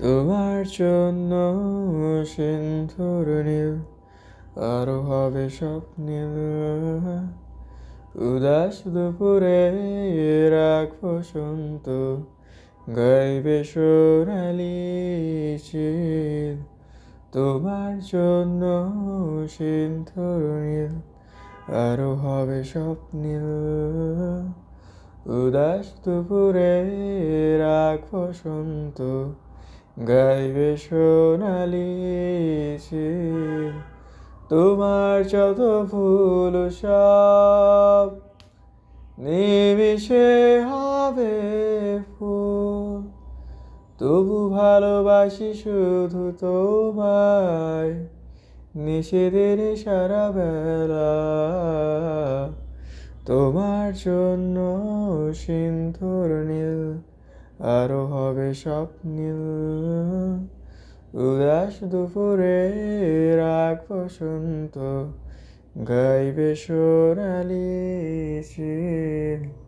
তোমার জন্য সিন্ধুর নীল আরো হবে স্বপ্নীল। উদাস দুপুরে রাগ বসন্ত গাইবে সোনালি চিল। তোমার জন্য সিন্ধুর নীল আরো হবে স্বপ্নীল। উদাস দুপুরে রাগ বসন্ত গাইবে সোনালি চিল। তোমার যত ফুল সব নিমিশে হবে ফুল। তবু ভালোবাসি শুধু তোমায় নিষেধের সারা বেলা। তোমার জন্য সিন্ধুর নীল আরো হবে স্বপ্নীল। উদাস দুপুরে রাগ বসন্ত গাইবে সোনালি চিল।